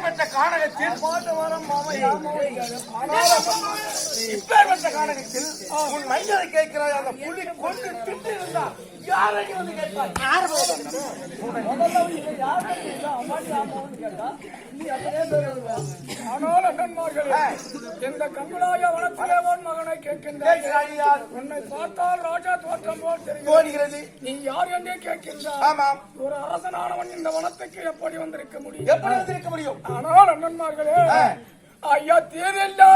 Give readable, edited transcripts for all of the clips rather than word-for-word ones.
இப்பேற்பட்ட கானகத்தில் இப்பேற்பட்ட கானகத்தில் உன் மையனை கேட்கிறாய். அந்த புலி கொண்டு திட்டு இருந்தா யாரையும் வந்து கேட்பாய். இந்த கங்குலாய வனத்திலேவன் மகனை கேட்கின்றார். உன்னை பார்த்தால் ராஜா தோற்றம் போல் தெரிகிறது. நீ யார் என்றே கேட்கின்றார். ஆமாம், ஒரு அரசனானவன் இந்த வனத்துக்கு எப்படி வந்திருக்க முடியும்? எப்படி வந்திருக்க முடியும்? ஆனால் அண்ணன்மார்களே, ஐயா தீரெல்லா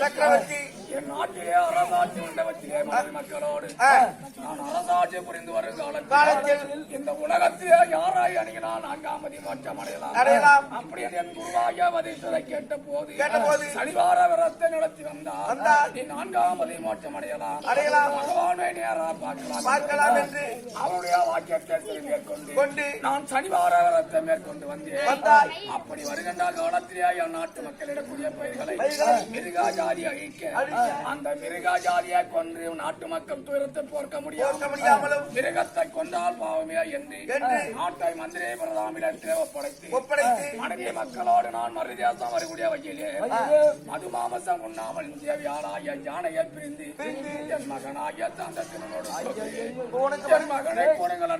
சக்கரவர்த்தி என் நாட்டிலே அரசாட்சி மண்டபத்திலே மக்களோடு நான் அரசாட்சி புரிந்து வரும் காலத்தில் இந்த உலகத்திலே யாராய் அணுகினால் நான்காமதி மோட்சம் அடையலாம். அப்படி என் குருவாக வதித்ததை கேட்ட போது சனிவார விரத்தை நடத்தி வந்தார். நீ நான்காமதி மோட்சம் அடையலாம் பகவானை நேரா பார்க்கலாம் என்று அவருடைய வாக்கியத்தை மேற்கொண்டு நான் சனிவார விரத்தை மேற்கொண்டு வந்தேன். அப்படி வருகின்ற காலத்திலே என் நாட்டு மக்களிடக்கூடிய பயிர்களை மிருகாஜாதி அழிக்க அந்த மிருகாஜாதியை கொன்று நாட்டு மக்கள் துயரத்தை போர்க்க முடியாமலும் மிருகத்தை கொண்டால் பாவமே என்று நாட்டை மந்திரி பிரதாமிடத்திலே ஒப்படைத்து மனைவி மக்களோடு நான் மறுதேசம் வரக்கூடிய வகையிலே மது மாமசம் உண்ணாமல் தேவியாராய யானையை பிரிந்து என் மகனாகிய தந்தத்தினோடு என் மகனை கொடுங்கள்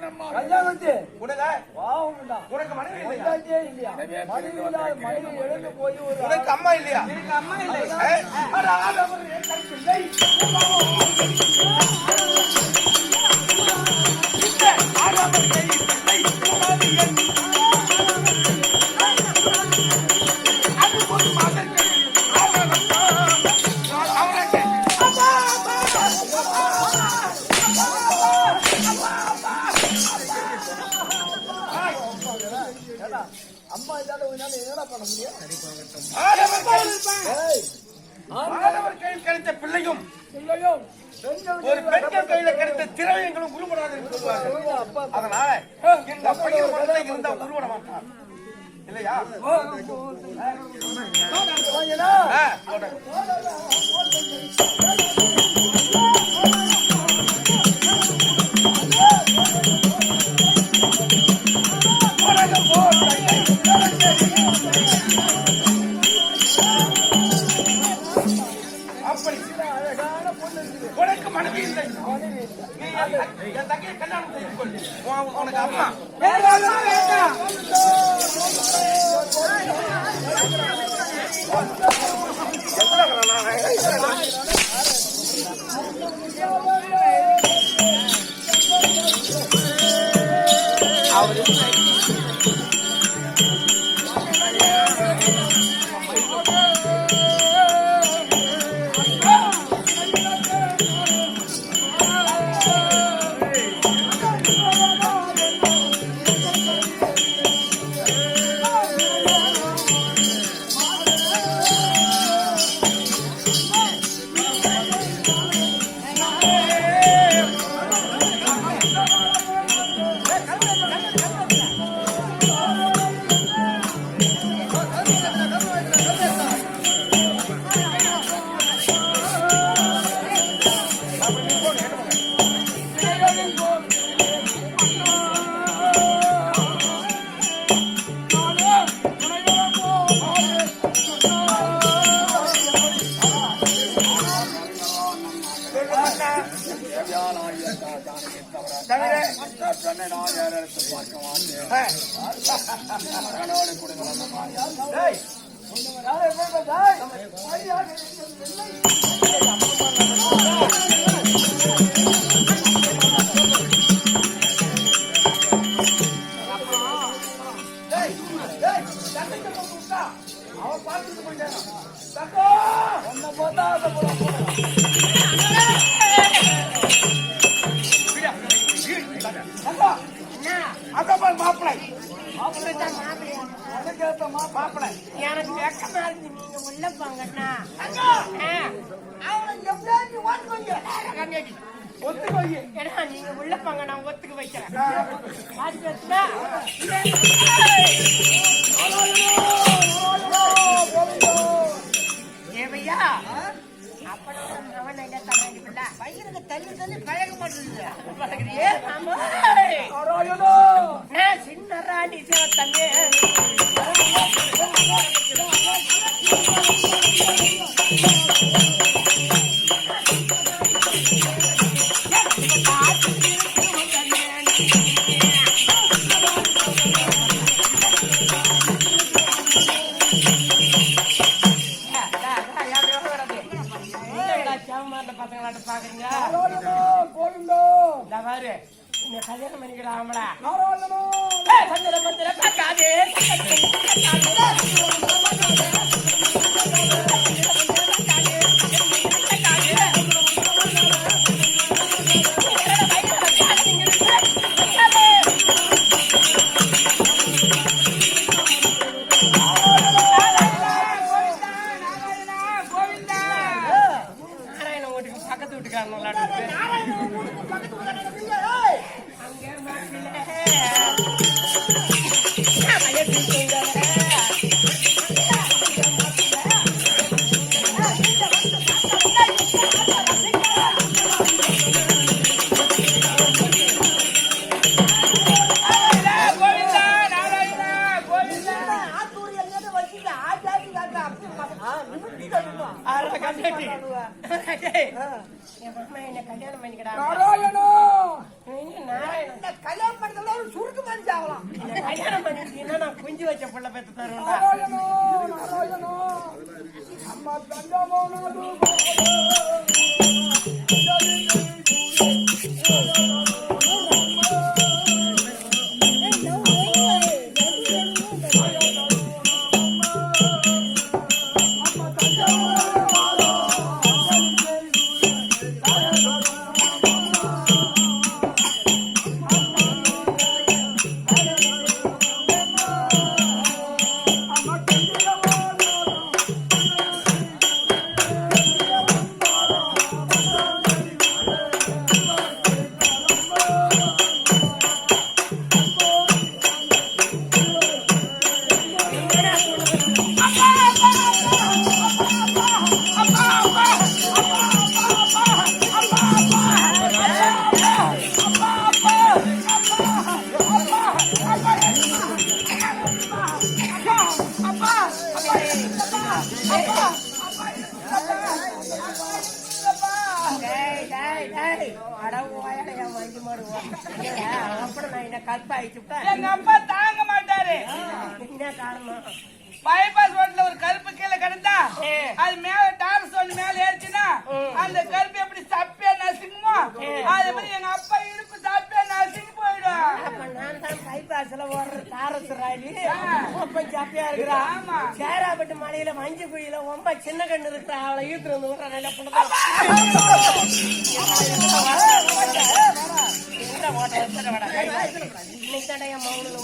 அம்மா இல்லையா? அம்மா இல்லாத என்ன பண்ண முடியும்? கையில் கிடைத்த பிள்ளையும் ஒரு பெண்கள் கையில கிடைத்த திரவியங்களும் உருவடாது இருக்கிறார்கள். அதனால இந்த பையன் மனதை இருந்தா உருவட மாட்டான் இல்லையா? உனக்கு மனைவி இல்லை, என் தங்கையை கல்யாணம் செய்து கொள். உனக்கு அம்மா அவன் பார்த்துட்டு போயிட்டான். மாப்பிள்ளை எனக்கு வெக்கமா இருக்கு. நீங்க உள்ள போங்கண்ணா. நீங்க உள்ள போங்க, நான் ஒத்துக்கு வைக்கிறேன். தேவையா பையனுக்கு தள்ளி தள்ளி பழக மாட்டேங்குது. சின்ன ராணி சிவத்தண்ணே பாக்குறீங்க. கல்யாணம் பண்ணிக்கிறாங்களா? பக்கத்து வீட்டுக்காரன் கல்யாணம் பண்ணிக்கிறாங்க. கல்யாணம் பண்றதுல சுருக்கு மனுஷன் ஆகலாம். கல்யாணம் பண்ணிட்டீங்கன்னா நான் குஞ்சு வச்ச புள்ள பெற்று தருவேன். எங்க அப்பா தாங்க மாட்டாரு. பைபாஸ் ரோட்ல ஒரு கருப்பு கீழே கிடந்தா அது மேல டார்ஸ் ஒன்று மேல ஏறிச்சுன்னா அந்த கருப்பு எப்படி சப்பே நசுங்குமோ அதே மாதிரி எங்க அப்பா இடுப்பு சப்பே நசுங்கி போயிடும். நான் தான் பைபாஸ்ல ஓடுற டாரஸ் ராலி சப்பையா இருக்கிறா. சேராப்பட்டு மலையில மஞ்சு குழியில ரொம்ப சின்ன கண்ணு இருக்கிற அவளை ஈட்டு வந்து விடுற நல்ல புள்ளதான். இன்னைக்கு தான் என் மவுனுல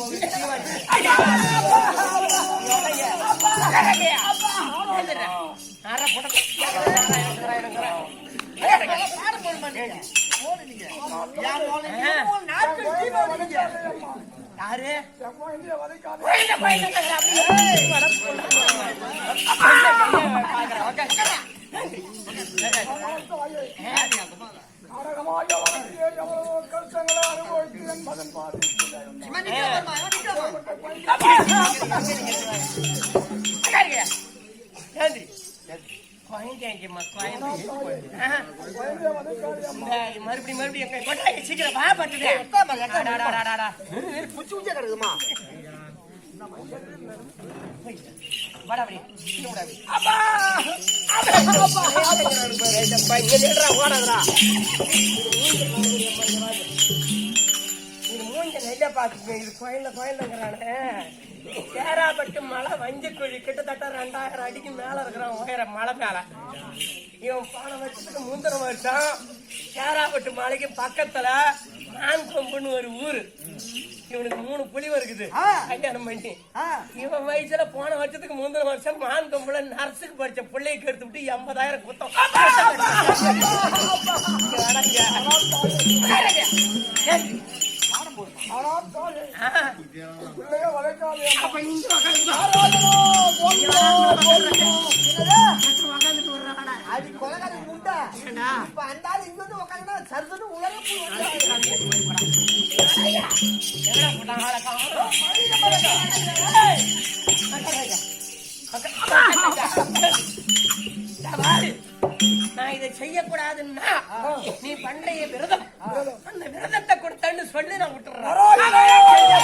யாரு மறுபடியும் சீக்கிரம் வா பட்டுமா வாடா அப்படியே இன்னும் விடாது அப்பா ஓடாதரா இது மூஞ்ச நெல்ல பாத்துங்க இது கோயிலுங்கிறானே சேராப்பட்டு மலை வஞ்சிக்குழி கிட்டத்தட்ட 2000 அடிக்கு மேல இருக்கிறான் உயர மலை மேல இவன் போன வருஷத்துக்கு முந்தின வருஷம் சேராப்பட்டு மலைக்கு பக்கத்துல மான்கொம்புன்னு ஒரு ஊரு இவனுக்கு 3 புலிவ இருக்குது கல்யாணம் பண்ணி இவன் வயசுல போன வருஷத்துக்கு முந்தின வருஷம் மான்கொம்புல நர்ஸுக்கு படிச்ச பிள்ளைக்கு எடுத்து விட்டு 80,000 குத்தம் அது கொலகாரி முட்டை இப்ப அந்த ஆள் இங்க வந்து உட்காந்துனா சருசன்னு உலக நான் இதை செய்யக்கூடாதுன்னா நீ பண்ற விரதம் அந்த விரதத்தை கொடுத்தன்னு சொல்லி நான் விட்டுறேன்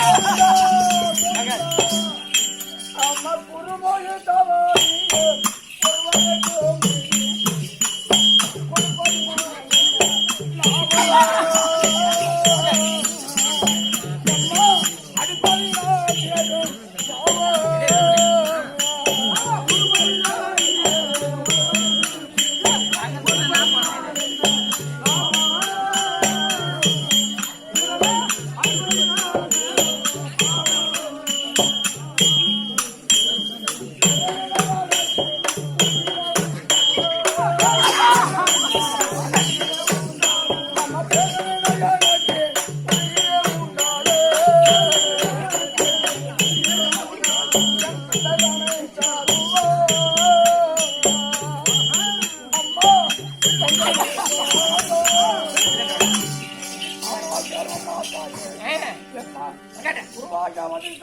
பகவானுக்கு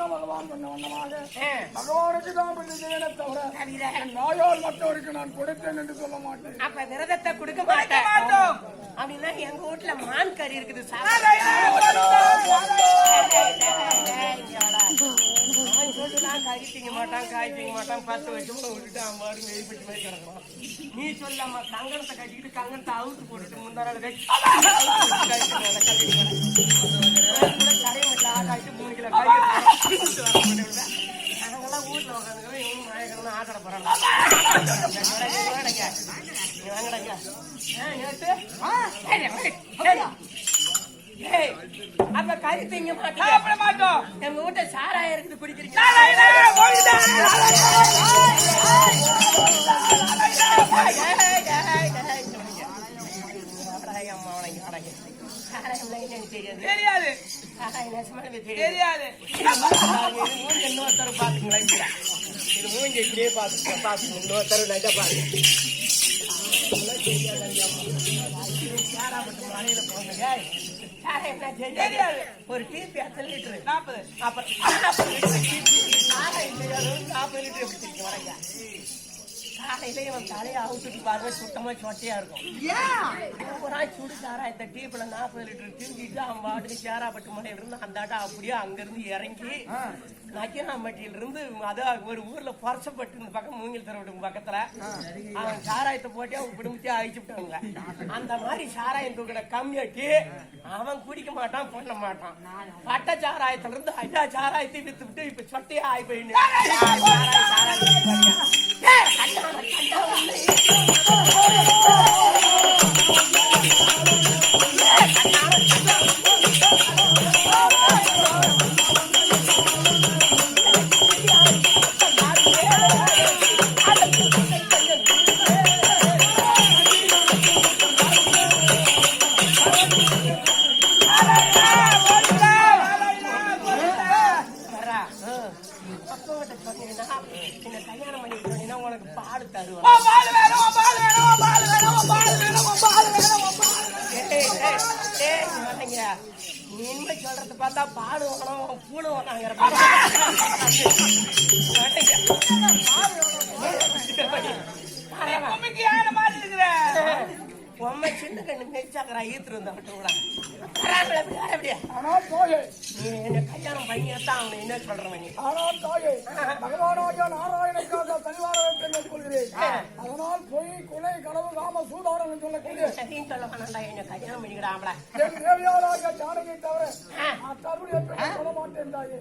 தான் தவிர நாயால் மற்றவருக்கு நான் கொடுத்தேன் என்று சொல்ல மாட்டேன். அப்ப விரதத்தை கொடுக்க மாட்டேன் அப்படின்னா எங்க வீட்டுல மான் கறி இருக்குது கறி திங்க மாட்டான் காய் திங்க மாட்டான் 10 வருஷம் விட்டுட்டு அம்மாரு நெய்பட்டு போய் கிடக்குறான். நீ சொல்லாம கங்கணத்தை கட்டிக்கிட்டு கங்கணத்தை அவுத்து போட்டுட்டு முந்தாள் கட்டி கரைமட்டில் ஆட்டாச்சு 3 கிலோ காய் நாங்கெல்லாம் வீட்டுல உட்காந்துக்கிறோம் இவங்க நாயகர்னு ஆட்டட போறாங்க. அப்ப கறி திங்க மாட்டோம் எங்க வீட்டை சாராயம் இருக்குது குடிக்கிறீங்க தெரியாது தெரியாது இன்னொருத்தர் பாத்துங்களா இது மூஞ்ச இப்படியே பாத்துங்க இன்னொருத்தர் நைட்டா பாருங்க மலையில போங்க ஒரு டீப்பி 8 லிட்டரு 40 அப்புறம் 40 லிட்டர் 40 லிட்டர் எப்படி வரங்க காலையில இவன் தலையை அவுத்துட்டு பாருங்க சுத்தமா சொட்டையா இருக்கும் சுடு சாராயத்தை டீப்ல 40 லிட்டர் தூக்கிட்டு அவன் பாட்டுக்கு சேராப்பட்டு மலையில இருந்து அந்த ஆட்டா அப்படியே அங்க இருந்து இறங்கி நக்கினாம்பட்டியில இருந்து அதான் ஒரு ஊர்ல பொறசப்பட்டு இந்த பக்கம் மூங்கில் தரவிட்டு பக்கத்துல அவன் சாராயத்தை போட்டு அவன் குடும்பத்தையே அழிச்சு விட்டாங்க. அந்த மாதிரி சாராயம் தூக்கிட கம்மியாட்டி அவன் குடிக்க மாட்டான் பண்ண மாட்டான். பட்ட சாராயத்துல இருந்து ஐயா சாராயத்தை வித்து விட்டு இப்ப சொட்டையா ஆகி போயின்னு நீங்க சொல்றது பார்த்தா பாடு வாங்கணும் பூடு வாங்கிற உண்மை சின்ன கண்ணு மெரிச்சாக்கிறா ஈத்துரு வந்த மட்டும் கூட நீ என்ன கல்யாணம் பையன் அவனை என்ன சொல்றவன் நீ? ஆனால் தாயே, பகவானாகிய நாராயணனுக்காக பரிவார வேண்டும் என்று கொள்கிறேன். அதனால் பொய், கொலை, களவு, காம, சூதாடம் என்று சொல்லக்கூடிய சரின்னு சொல்ல வேணாண்டா, என்ன கல்யாணம் பண்ணிக்கிறாங்களா? என் தேவையாராகிய ஜானகியை தவிர அத்தருள் எப்படி சொல்ல மாட்டேன் தாயே.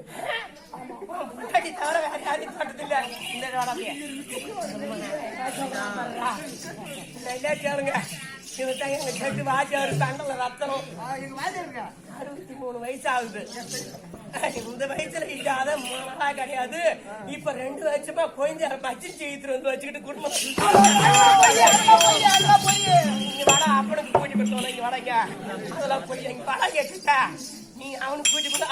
முன்னாடி தவிர வேற யாரையும் தோட்டதில்ல. இந்த வாடகைய நல்லா கேளுங்க. இவன் எங்க செட்டு வாஜாரு தண்டல ரத்தனம் 63 வயசு ஆகுது. இந்த வயசுல இல்லாத மனதா கிடையாது. இப்ப 2 வருஷமா கொஞ்சம் மச்சி செய்து வந்து வச்சுக்கிட்டு குடும்பம் வாடா அப்பனுக்கு கூட்டி கொடுத்தோம். இங்க வாடங்க அதெல்லாம் போய் எங்க வாடா கேட்டுட்டா நீ அவனுக்கு கூட்டி கொடுத்தா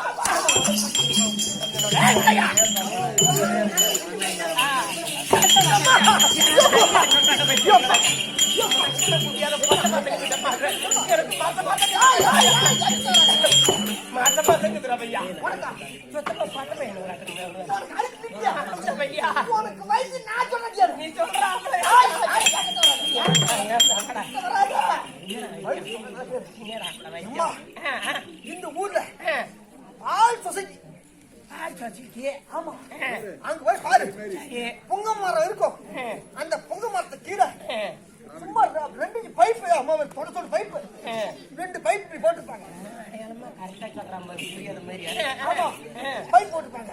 உனக்கு வயசு நான் சொன்ன நீ சொல்ற இந்த ஊர்ல ஆள் சொசைட்டி. ஆமா, அங்க போய் பாரு, பொங்க மரம் இருக்கும். அந்த பொங்க மரத்தை கீழே சும்மா 2 பைப்பு, அம்மா தொட பைப்பு, 2 பைப் போட்டுருப்பாங்க. ஆமா, பைப் போட்டுருப்பாங்க.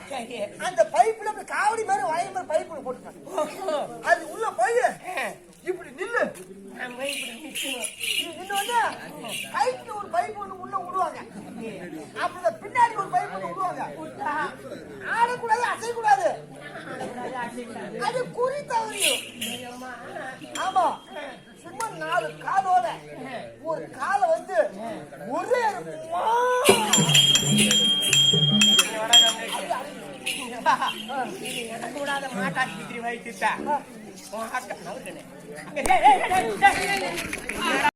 அந்த பைப்புல காவடி மாதிரி வளைய மாதிரி பைப்பு போட்டுருப்பாங்க. அது உள்ள போய் இப்படி நில்லு. நின்று வந்து கைக்கு ஒரு பைப் ஒண்ணு உள்ள விடுவாங்க. அப்புறம் பின்னாடி ஒரு பைப் ஒண்ணு விடுவாங்க. ஆடக்கூடாது, அசையக்கூடாது. அது குறி தவறியும். ஆமா, சும்மா 4 காலோட ஒரு காலை வந்து ஒரே கூடாத மாட்டாக்கி வைத்துட்டா